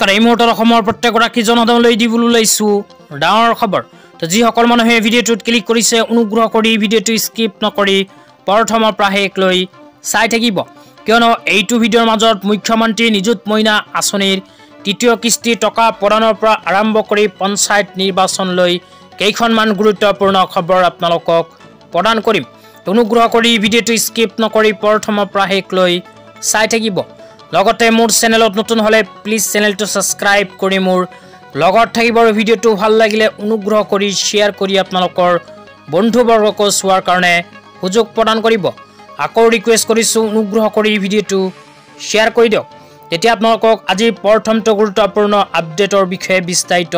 নমস্কাৰ এই মুহূৰ্তত অসমৰ প্ৰত্যেকগৰাকী জনসাধাৰণলৈ দিবলৈ লৈছো ডাঙৰ খবৰ তো যিসকল মানুহে ভিডিঅ'টোত ক্লিক কৰিছে অনুগ্ৰহ কৰি ভিডিঅ'টো স্কিপ নকৰি প্ৰথমৰ পৰা শেষলৈ চাই থাকিব কিয়নো এইটো ভিডিঅ'ৰ মাজত মুখ্যমন্ত্ৰী নিযুত মইনা আঁচনিৰ তৃতীয় কিস্তি টকা প্ৰদানৰ পৰা আৰম্ভ কৰি পঞ্চায়ত নিৰ্বাচনলৈ কেইখনমান গুৰুত্বপূৰ্ণ খবৰ আপোনালোকক প্ৰদান কৰিম অনুগ্ৰহ কৰি ভিডিঅ'টো স্কিপ নকৰি প্ৰথমৰ পৰা শেষলৈ চাই থাকিব লগতে মোৰ চেনেলত নতুন হলে প্লিজ চেনেলটো সাবস্ক্ৰাইব কৰি মোৰ লগত থাকিব ভিডিঅ'টো ভাল লাগিলে অনুগ্ৰহ কৰি শেয়াৰ কৰি আপোনালোকৰ বন্ধুবৰ্গক চোৱাৰ কাৰণে সুযোগ প্ৰদান কৰিব আকৌ ৰিকুৱেষ্ট কৰিছো অনুগ্ৰহ কৰি ভিডিঅ'টো শেয়াৰ কৰি দিয়ক তেতিয়া আপোনালোকক আজি প্ৰথমটো গুৰুত্বপূৰ্ণ আপডেটৰ বিষয়ে বিস্তাৰিত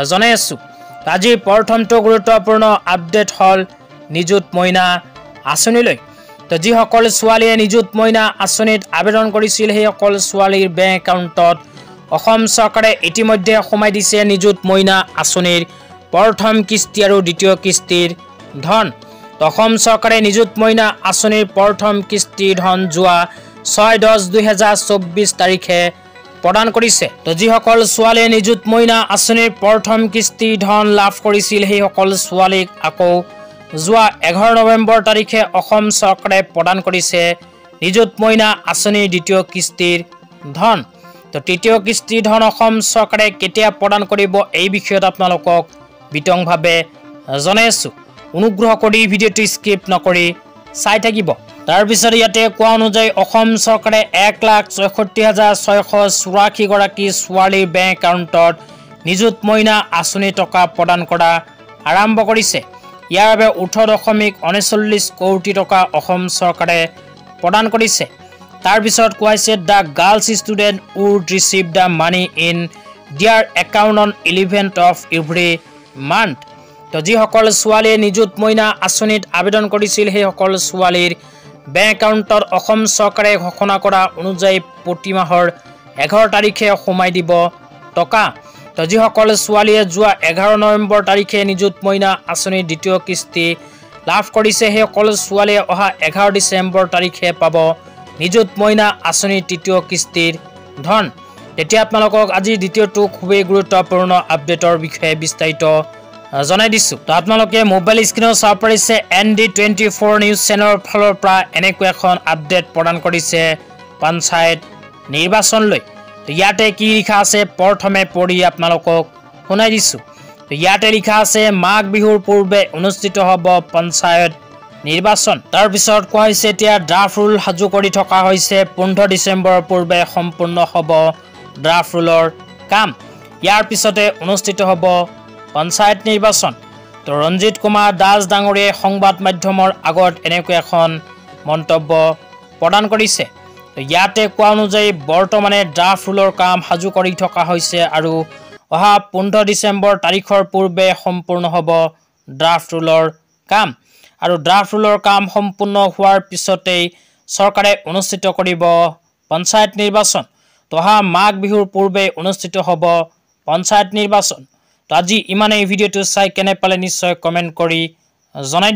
জনাই আছো আজি প্ৰথমটো গুৰুত্বপূৰ্ণ আপডেট হল নিযুত মইনা আঁচনিলৈ তো যিসকল ছোৱালীয়ে নিযুত মইনা আঁচনিত আবেদন কৰিছিল সেই সকল ছোৱালীৰ বেংক একাউণ্টত অসম চৰকাৰে ইতিমধ্যে সোমাই দিছে নিযুত মইনা আঁচনিৰ প্ৰথম কিস্তি আৰু দ্বিতীয় কিস্তিৰ ধন অসম চৰকাৰে নিযুত মইনা আঁচনিৰ প্ৰথম কিস্তিৰ ধন যোৱা 6/10/2024 তাৰিখে প্ৰদান কৰিছে তো যিসকল ছোৱালীয়ে নিযুত মইনা আঁচনিৰ প্ৰথম কিস্তি ধন লাভ কৰিছিল সেই সকল ছোৱালীক আকৌ যোৱা 11 নৱেম্বৰ তাৰিখে অসম চৰকাৰে প্ৰদান কৰিছে নিযুত মইনা আঁচনিৰ দ্বিতীয় কিস্তিৰ ধন তো তৃতীয় কিস্তিৰ ধন অসম চৰকাৰে কেতিয়া প্ৰদান কৰিব এই বিষয়ত আপোনালোকক বিতংভাৱে জনাইছো অনুগ্ৰহ কৰি ভিডিঅ'টো স্কিপ নকৰি চাই থাকিব তাৰ পিছত ইয়াতে কোৱা অনুযায়ী অসম চৰকাৰে 1,66,684 গৰাকী ছোৱালীৰ বেংক একাউণ্টত নিযুত মইনা আঁচনি টকা প্ৰদান কৰা আৰম্ভ কৰিছে ইয়াৰ বাবে 18.39 কোটি টকা অসম চৰকাৰে প্ৰদান কৰিছে তাৰ পিছত কোৱাইছে the girls student would receive the money in their account on 11th of every month তো যিসকল ছোৱালীয়ে নিযুত মইনা আঁচনিত আবেদন কৰিছিল সেই সকল ছোৱালীৰ বেংক একাউণ্টত অসম চৰকাৰে ঘোষণা কৰা অনুযায়ী প্ৰতি মাহৰ 11 তাৰিখে সোমাই দিব টকা তো যিসকল ছোৱালীয়ে যোৱা 11 নৱেম্বৰ তাৰিখে নিযুত মইনা আঁচনিৰ দ্বিতীয় কিস্তি লাভ কৰিছে সেই সকল ছোৱালীয়ে অহা 11 ডিচেম্বৰ তাৰিখে পাব নিযুত মইনা আঁচনিৰ তৃতীয় কিস্তিৰ ধন এতিয়া আপোনালোকক আজি দ্বিতীয়টো খুবেই গুৰুত্বপূৰ্ণ আপডেটৰ বিষয়ে বিস্তাৰিত জনাই দিছো তো আপোনালোকে মোবাইল স্ক্ৰীনত চাব পাৰিছে ND24 নিউজ চেনেলৰ ফালৰ পৰা এনেকৈ এখন আপডেট প্ৰদান কৰিছে পঞ্চায়ত নিৰ্বাচনলৈ তো ইয়াতে কি লিখা আছে প্ৰথমে পঢ়ি আপোনালোকক শুনাই দিছো তো ইয়াতে লিখা আছে মাঘ বিহুৰ পূৰ্বে অনুষ্ঠিত হ'ব পঞ্চায়ত নিৰ্বাচন তাৰ পিছত কোৱা হৈছে এতিয়া ড্ৰাফট ৰুল সাজু কৰি থকা হৈছে 15 ডিচেম্বৰৰ পূৰ্বে সম্পূৰ্ণ হ'ব ড্ৰাফট ৰুলৰ কাম ইয়াৰ পিছতে অনুষ্ঠিত হ'ব পঞ্চায়ত নিৰ্বাচন তো ৰঞ্জিত কুমাৰ দাস ডাঙৰীয়ে সংবাদ মাধ্যমৰ আগত এনেকৈ এখন মন্তব্য প্ৰদান কৰিছে তো ইয়াতে কোৱা অনুযায়ী বৰ্তমানে ড্ৰাফট ৰুলৰ কাম সাজু কৰি থকা হৈছে আৰু অহা 15 ডিচেম্বৰ তাৰিখৰ পূৰ্বে সম্পূৰ্ণ হ'ব ড্ৰাফট ৰুলৰ কাম আৰু ড্ৰাফট ৰুলৰ কাম সম্পূৰ্ণ হোৱাৰ পিছতেই চৰকাৰে অনুষ্ঠিত কৰিব পঞ্চায়ত নিৰ্বাচন তো অহা মাঘ বিহুৰ পূৰ্বে অনুষ্ঠিত হ'ব পঞ্চায়ত নিৰ্বাচন তো আজি ইমানেই ভিডিঅ'টো চাই কেনে পালে নিশ্চয় কমেণ্ট কৰি জনাই দিব